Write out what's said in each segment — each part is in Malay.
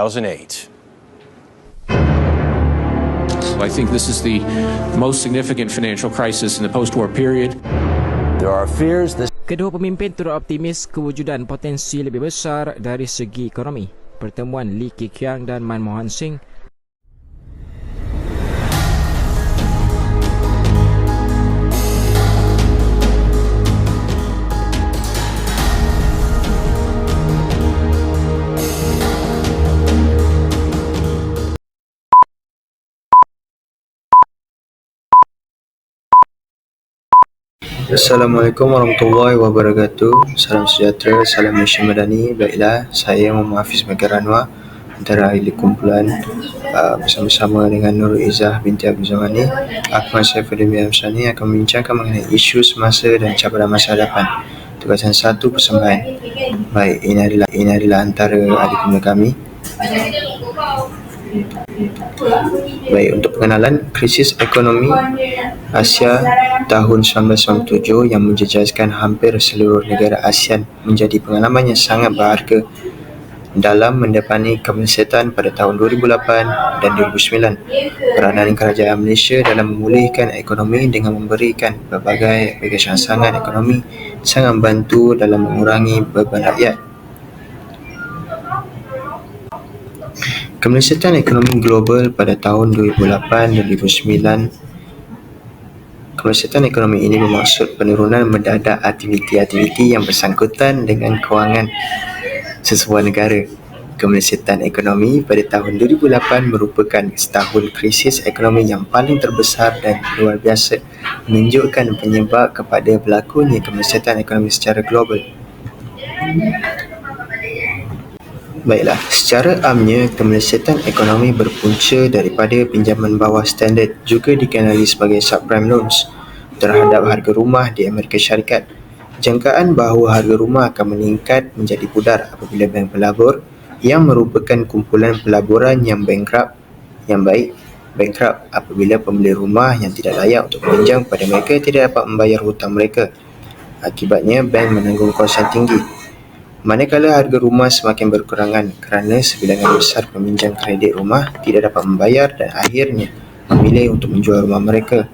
2008. I think this is the most significant financial crisis in the post-war period. There are fears this Kedua pemimpin turut optimis kewujudan potensi lebih besar dari segi ekonomi. Pertemuan Lee Keqiang dan Manmohan Singh Assalamualaikum warahmatullahi wabarakatuh. Salam sejahtera, salam Malaysia Madani. Baiklah, saya Muhammad Hafiz Megar Anwar, antara ahli kumpulan bersama-sama dengan Nurul Izzah binti Abdul Zamani. Akmal Saifuddin bin Hamsani akan membincangkan mengenai isu semasa dan cabaran masa hadapan. Tugasan 1, persembahan. Baik, ini adalah antara ahli kumpulan kami. Baik, untuk pengenalan, krisis ekonomi Asia tahun 1997 yang menjejaskan hampir seluruh negara ASEAN menjadi pengalaman yang sangat berharga dalam mendepani kemelesetan pada tahun 2008 dan 2009. Peranan kerajaan Malaysia dalam memulihkan ekonomi dengan memberikan berbagai rangsangan ekonomi sangat membantu dalam mengurangi beban rakyat. Kemelesetan ekonomi global pada tahun 2008 dan 2009. Kemelesetan ekonomi ini bermaksud penurunan mendadak aktiviti-aktiviti yang bersangkutan dengan kewangan sesebuah negara. Kemelesetan ekonomi pada tahun 2008 merupakan setahun krisis ekonomi yang paling terbesar dan luar biasa, menunjukkan penyebab kepada berlakunya kemelesetan ekonomi secara global. Baiklah, secara amnya, kemelesetan ekonomi berpunca daripada pinjaman bawah standard, juga dikenali sebagai subprime loans, terhadap harga rumah di Amerika Syarikat. Jangkaan bahawa harga rumah akan meningkat menjadi pudar apabila bank pelabur, yang merupakan kumpulan pelaburan yang bankrupt apabila pembeli rumah yang tidak layak untuk meminjam kepada mereka tidak dapat membayar hutang mereka. Akibatnya, bank menanggung kos yang tinggi. Manakala harga rumah semakin berkurangan kerana sebilangan besar peminjam kredit rumah tidak dapat membayar dan akhirnya memilih untuk menjual rumah mereka.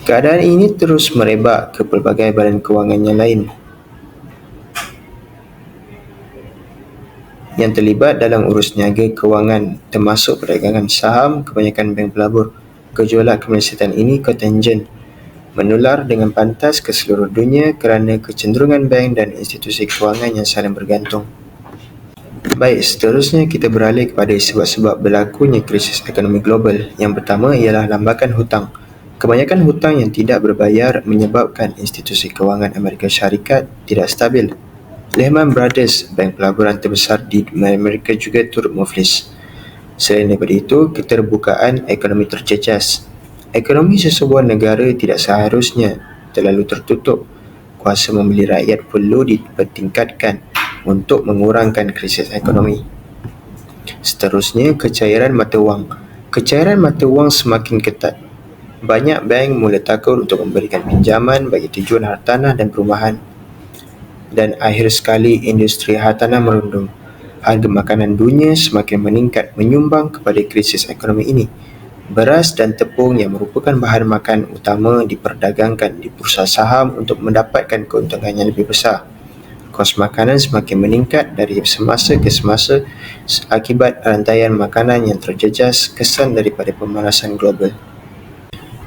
Keadaan ini terus merebak ke pelbagai badan kewangan yang lain yang terlibat dalam urus niaga kewangan, termasuk perdagangan saham kebanyakan bank pelabur. Gejolak kemelesetan ini kontijen menular dengan pantas ke seluruh dunia kerana kecenderungan bank dan institusi kewangan yang saling bergantung. Baik, seterusnya kita beralih kepada sebab-sebab berlakunya krisis ekonomi global. Yang pertama ialah lambakan hutang. Kebanyakan hutang yang tidak berbayar menyebabkan institusi kewangan Amerika Syarikat tidak stabil. Lehman Brothers, bank pelaburan terbesar di Amerika, juga turut muflis. Selain daripada itu, keterbukaan ekonomi terjejas. Ekonomi sesebuah negara tidak seharusnya terlalu tertutup. Kuasa membeli rakyat perlu dipertingkatkan untuk mengurangkan krisis ekonomi. Seterusnya, kecairan mata wang. Kecairan mata wang semakin ketat. Banyak bank mula takut untuk memberikan pinjaman bagi tujuan hartanah dan perumahan. Dan akhir sekali, industri hartanah merundum. Harga makanan dunia semakin meningkat, menyumbang kepada krisis ekonomi ini. Beras dan tepung yang merupakan bahan makan utama diperdagangkan di bursa saham untuk mendapatkan keuntungan yang lebih besar. Kos makanan semakin meningkat dari semasa ke semasa akibat rantaian makanan yang terjejas, kesan daripada pemanasan global.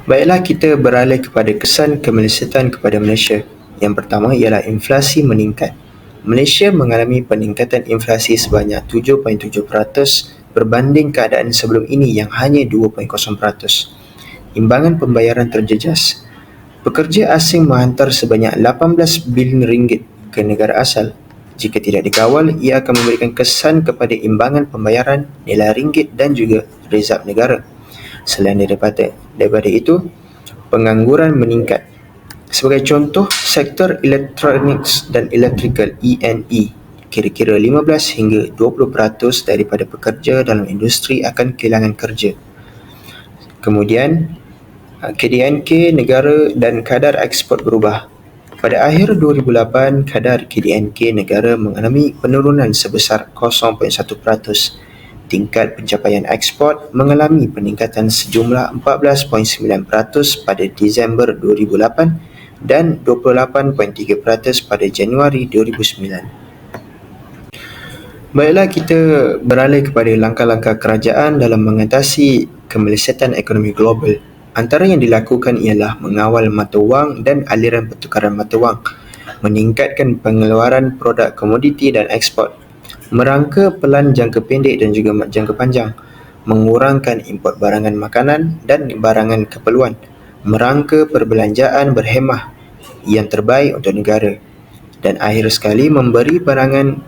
Baiklah, kita beralih kepada kesan kemelesetan kepada Malaysia. Yang pertama ialah inflasi meningkat. Malaysia mengalami peningkatan inflasi sebanyak 7.7% berbanding keadaan sebelum ini yang hanya 2.0%. Imbangan pembayaran terjejas. Pekerja asing menghantar sebanyak 18 bilion ringgit ke negara asal. Jika tidak dikawal, ia akan memberikan kesan kepada imbangan pembayaran, nilai ringgit dan juga rezab negara. Selain daripada itu, pengangguran meningkat. Sebagai contoh, sektor elektronik dan electrical (E&E), kira-kira 15 hingga 20% daripada pekerja dalam industri akan kehilangan kerja. Kemudian, KDNK negara dan kadar ekspor berubah. Pada akhir 2008, kadar KDNK negara mengalami penurunan sebesar 0.1%. Tingkat pencapaian ekspor mengalami peningkatan sejumlah 14.9% pada Disember 2008 dan 28.3% pada Januari 2009. Baiklah, kita beralih kepada langkah-langkah kerajaan dalam mengatasi kemelesetan ekonomi global. Antara yang dilakukan ialah mengawal mata wang dan aliran pertukaran mata wang, meningkatkan pengeluaran produk komoditi dan ekspor, merangka pelan jangka pendek dan juga jangka panjang, mengurangkan import barangan makanan dan barangan keperluan, merangka perbelanjaan berhemah yang terbaik untuk negara, dan akhir sekali memberi barangan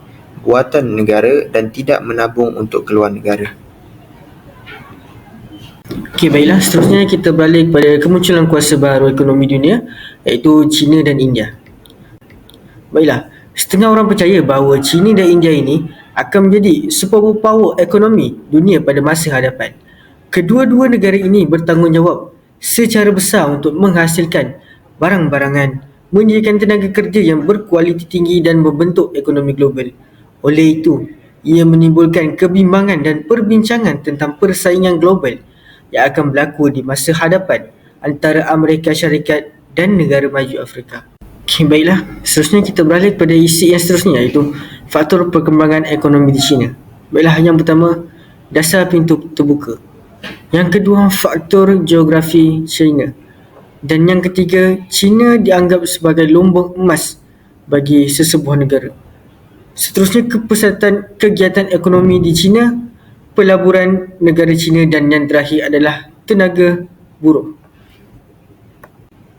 buatan negara dan tidak menabung untuk keluar negara. Okey, baiklah, seterusnya kita beralih kepada kemunculan kuasa baru ekonomi dunia, iaitu China dan India. Baiklah, setengah orang percaya bahawa China dan India ini akan menjadi superpower ekonomi dunia pada masa hadapan. Kedua-dua negara ini bertanggungjawab secara besar untuk menghasilkan barang-barangan, menyediakan tenaga kerja yang berkualiti tinggi dan membentuk ekonomi global. Oleh itu, ia menimbulkan kebimbangan dan perbincangan tentang persaingan global yang akan berlaku di masa hadapan antara Amerika Syarikat dan negara maju Afrika. Okay, baiklah, seterusnya kita beralih kepada isi yang seterusnya, iaitu faktor perkembangan ekonomi di China. Baiklah, yang pertama, dasar pintu terbuka. Yang kedua, faktor geografi China. Dan yang ketiga, China dianggap sebagai lumbung emas bagi sesebuah negara. Seterusnya, kepesatan kegiatan ekonomi di China, pelaburan negara China, dan yang terakhir adalah tenaga buruh.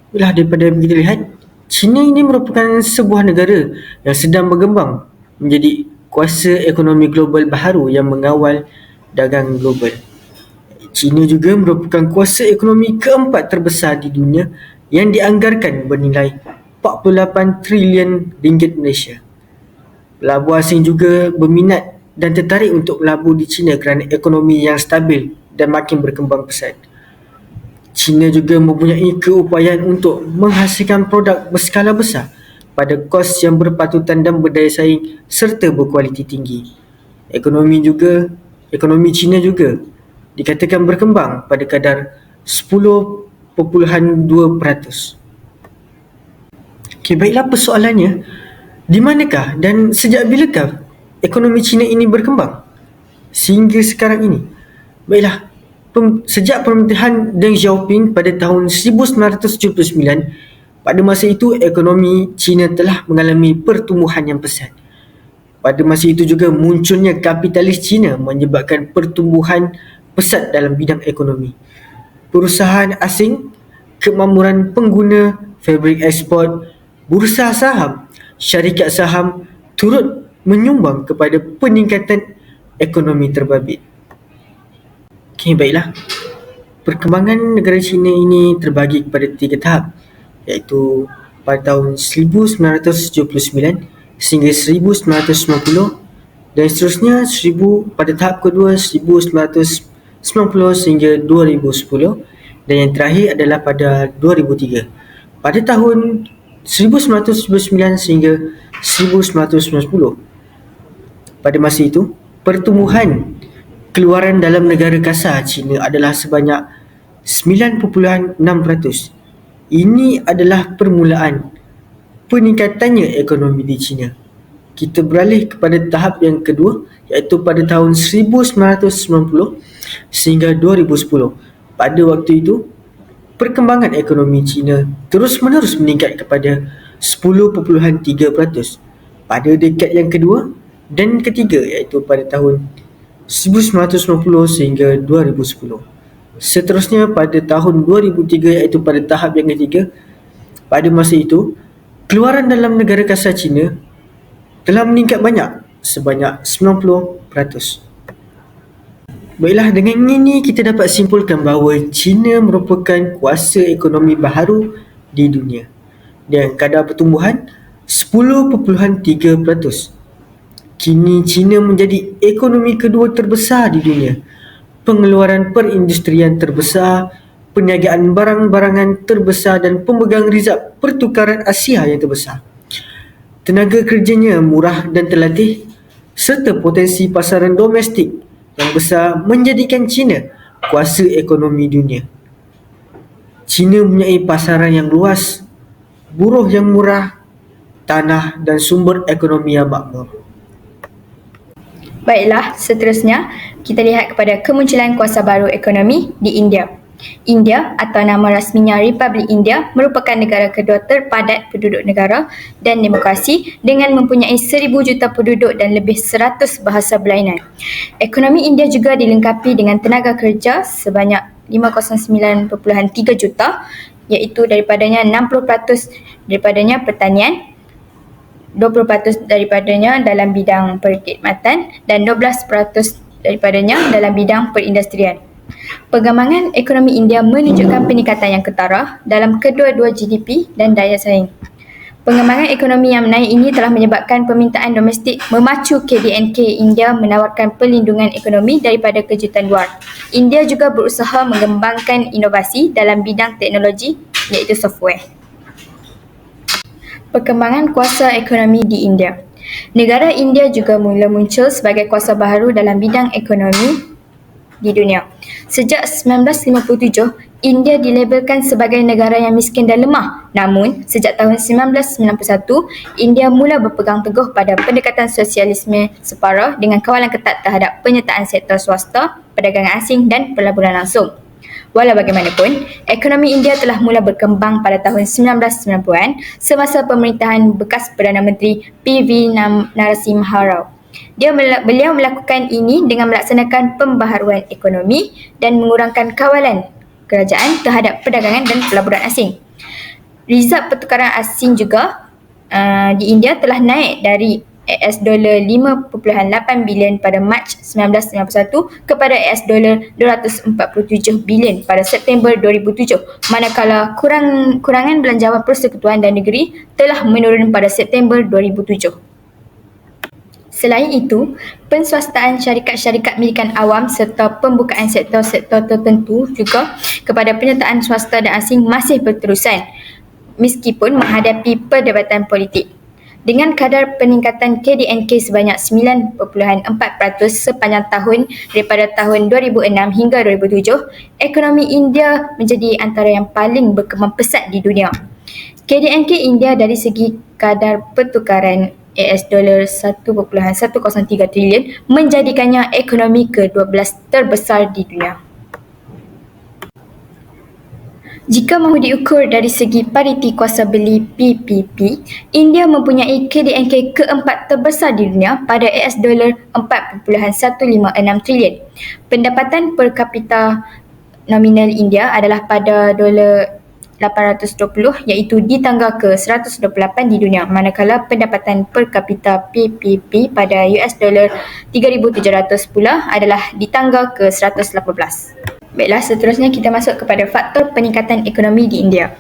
Bila daripada kita lihat, China ini merupakan sebuah negara yang sedang berkembang menjadi kuasa ekonomi global baharu yang mengawal dagang global. China juga merupakan kuasa ekonomi keempat terbesar di dunia yang dianggarkan bernilai 48 trilion ringgit Malaysia. Pelabur asing juga berminat dan tertarik untuk melabur di China kerana ekonomi yang stabil dan makin berkembang pesat. China juga mempunyai keupayaan untuk menghasilkan produk berskala besar pada kos yang berpatutan dan berdaya saing serta berkualiti tinggi. Ekonomi China juga dikatakan berkembang pada kadar 10.2%. Okey, baiklah, persoalannya, di manakah dan sejak bilakah ekonomi China ini berkembang sehingga sekarang ini? Baiklah, sejak pemerintahan Deng Xiaoping pada tahun 1979, pada masa itu ekonomi China telah mengalami pertumbuhan yang pesat. Pada masa itu juga munculnya kapitalis China menyebabkan pertumbuhan pesat dalam bidang ekonomi. Perusahaan asing, kemakmuran pengguna, fabrik ekspor, bursa saham, syarikat saham turut menyumbang kepada peningkatan ekonomi terbabit. Okey, baiklah. Perkembangan negara China ini terbagi kepada 3 tahap, iaitu pada tahun 1979 sehingga 1990, dan seterusnya pada tahap kedua 1990 sehingga 2010, dan yang terakhir adalah pada 2003. Pada tahun 1979 sehingga 1990, pada masa itu pertumbuhan keluaran dalam negara kasar China adalah sebanyak 9.6%. Ini adalah permulaan peningkatannya ekonomi di China. Kita beralih kepada tahap yang kedua, iaitu pada tahun 1990 sehingga 2010. Pada waktu itu, perkembangan ekonomi China terus-menerus meningkat kepada 10.3% pada dekad yang kedua dan ketiga, iaitu pada tahun 1990 sehingga 2010. Seterusnya pada tahun 2003, iaitu pada tahap yang ketiga. Pada masa itu, keluaran dalam negara kasar China telah meningkat banyak, sebanyak 90%. Baiklah, dengan ini kita dapat simpulkan bahawa China merupakan kuasa ekonomi baharu di dunia dengan kadar pertumbuhan 10.3%. Kini China menjadi ekonomi kedua terbesar di dunia, pengeluaran perindustrian terbesar, perniagaan barang-barangan terbesar dan pemegang rizab pertukaran Asia yang terbesar. Tenaga kerjanya murah dan terlatih serta potensi pasaran domestik yang besar menjadikan China kuasa ekonomi dunia. China mempunyai pasaran yang luas, buruh yang murah, tanah dan sumber ekonomi yang makmur. Baiklah, seterusnya kita lihat kepada kemunculan kuasa baru ekonomi di India. India atau nama rasminya Republik India merupakan negara kedua terpadat penduduk negara dan demokrasi dengan mempunyai 1,000 juta penduduk dan lebih 100 bahasa berlainan. Ekonomi India juga dilengkapi dengan tenaga kerja sebanyak 509.3 juta, iaitu daripadanya 60% daripadanya pertanian, 20% daripadanya dalam bidang perkhidmatan dan 12% daripadanya dalam bidang perindustrian. Pengembangan ekonomi India menunjukkan peningkatan yang ketara dalam kedua-dua GDP dan daya saing. Pengembangan ekonomi yang menaik ini telah menyebabkan permintaan domestik memacu KDNK India menawarkan perlindungan ekonomi daripada kejutan luar. India juga berusaha mengembangkan inovasi dalam bidang teknologi iaitu software. Perkembangan kuasa ekonomi di India. Negara India juga mula muncul sebagai kuasa baharu dalam bidang ekonomi di dunia. Sejak 1957, India dilabelkan sebagai negara yang miskin dan lemah. Namun, sejak tahun 1991, India mula berpegang teguh pada pendekatan sosialisme separa dengan kawalan ketat terhadap penyertaan sektor swasta, perdagangan asing dan pelaburan langsung. Walau bagaimanapun, ekonomi India telah mula berkembang pada tahun 1990-an semasa pemerintahan bekas Perdana Menteri P.V. Narasimha Rao. Beliau melakukan ini dengan melaksanakan pembaharuan ekonomi dan mengurangkan kawalan kerajaan terhadap perdagangan dan pelaburan asing. Rizab pertukaran asing juga di India telah naik dari $5.8 bilion pada Mac 1991 kepada $247 bilion pada September 2007, manakala kurangan belanjawan persekutuan dan negeri telah menurun pada September 2007. Selain itu, penswastaan syarikat-syarikat milikan awam serta pembukaan sektor-sektor tertentu juga kepada penyertaan swasta dan asing masih berterusan meskipun menghadapi perdebatan politik. Dengan kadar peningkatan KDNK sebanyak 9.4% sepanjang tahun daripada tahun 2006 hingga 2007, ekonomi India menjadi antara yang paling berkembang pesat di dunia. KDNK India dari segi kadar pertukaran $1.103 trilion menjadikannya ekonomi ke-12 terbesar di dunia. Jika mahu diukur dari segi pariti kuasa beli PPP, India mempunyai KDNK keempat terbesar di dunia pada $4.156 trilion. Pendapatan per kapita nominal India adalah pada $820 iaitu di tangga ke-128 di dunia, manakala pendapatan per kapita PPP pada $3,700 pula adalah di tangga ke-118. Baiklah, seterusnya kita masuk kepada faktor peningkatan ekonomi di India.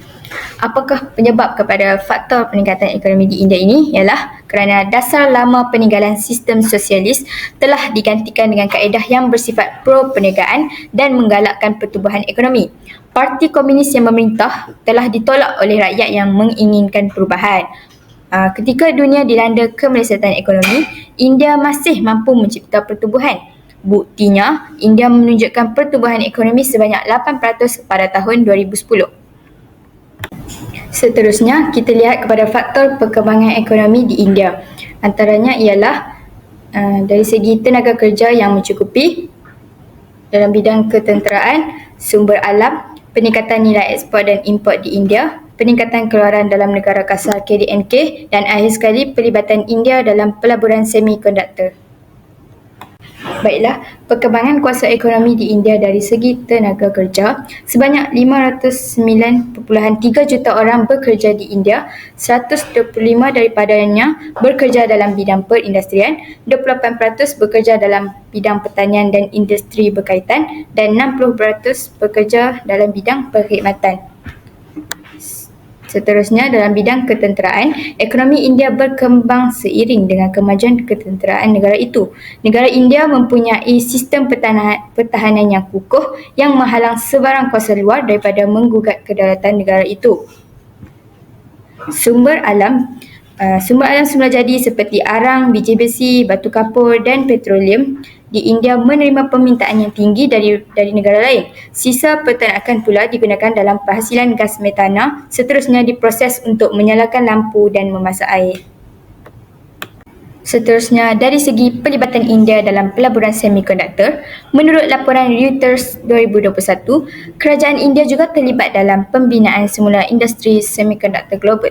Apakah penyebab kepada faktor peningkatan ekonomi di India ini? Ialah kerana dasar lama peninggalan sistem sosialis telah digantikan dengan kaedah yang bersifat pro-perniagaan dan menggalakkan pertumbuhan ekonomi. Parti Komunis yang memerintah telah ditolak oleh rakyat yang menginginkan perubahan. Ketika dunia dilanda kemelesetan ekonomi, India masih mampu mencipta pertumbuhan. Buktinya, India menunjukkan pertumbuhan ekonomi sebanyak 8% pada tahun 2010. Seterusnya, kita lihat kepada faktor perkembangan ekonomi di India. Antaranya ialah dari segi tenaga kerja yang mencukupi dalam bidang ketenteraan, sumber alam, peningkatan nilai ekspor dan import di India, peningkatan keluaran dalam negara kasar KDNK dan akhir sekali pelibatan India dalam pelaburan semikonduktor. Baiklah, perkembangan kuasa ekonomi di India dari segi tenaga kerja, sebanyak 509.3 juta orang bekerja di India, 125 daripadanya bekerja dalam bidang perindustrian, 28% bekerja dalam bidang pertanian dan industri berkaitan dan 60% bekerja dalam bidang perkhidmatan. Seterusnya, dalam bidang ketenteraan, ekonomi India berkembang seiring dengan kemajuan ketenteraan negara itu. Negara India mempunyai sistem pertahanan yang kukuh yang menghalang sebarang kuasa luar daripada menggugat kedaulatan negara itu. Sumber alam semula jadi seperti arang, biji besi, batu kapur dan petroleum di India menerima permintaan yang tinggi dari negara lain. Sisa peternakan pula digunakan dalam penghasilan gas metana, seterusnya diproses untuk menyalakan lampu dan memasak air. Seterusnya, dari segi pelibatan India dalam pelaburan semikonduktor, menurut laporan Reuters 2021, kerajaan India juga terlibat dalam pembinaan semula industri semikonduktor global,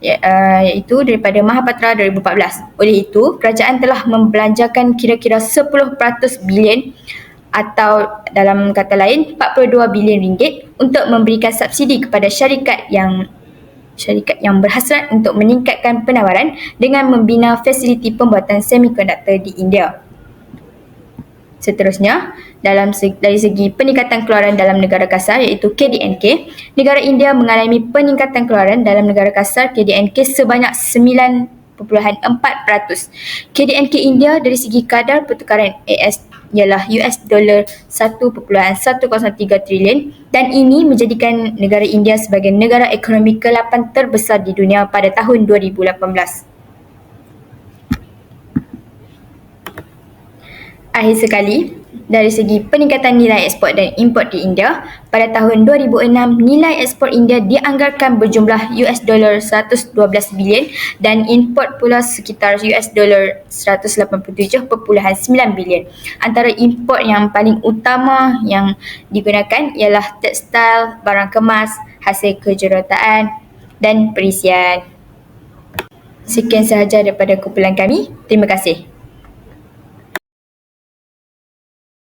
iaitu daripada Mahapatra 2014. Oleh itu, kerajaan telah membelanjakan kira-kira 10% bilion atau dalam kata lain 42 bilion ringgit untuk memberikan subsidi kepada syarikat yang berhasrat untuk meningkatkan penawaran dengan membina fasiliti pembuatan semikonduktor di India. Seterusnya, dari segi peningkatan keluaran dalam negara kasar iaitu KDNK, negara India mengalami peningkatan keluaran dalam negara kasar KDNK sebanyak 9.4%. KDNK India dari segi kadar pertukaran AS ialah $1.103 trilion dan ini menjadikan negara India sebagai negara ekonomi ke-8 terbesar di dunia pada tahun 2018. Akhir sekali, dari segi peningkatan nilai ekspor dan import di India, pada tahun 2006 nilai ekspor India dianggarkan berjumlah $112 bilion dan import pula sekitar $187.9 bilion. Antara import yang paling utama yang digunakan ialah tekstil, barang kemas, hasil kejuruteraan dan perisian. Sekian sahaja daripada kumpulan kami. Terima kasih.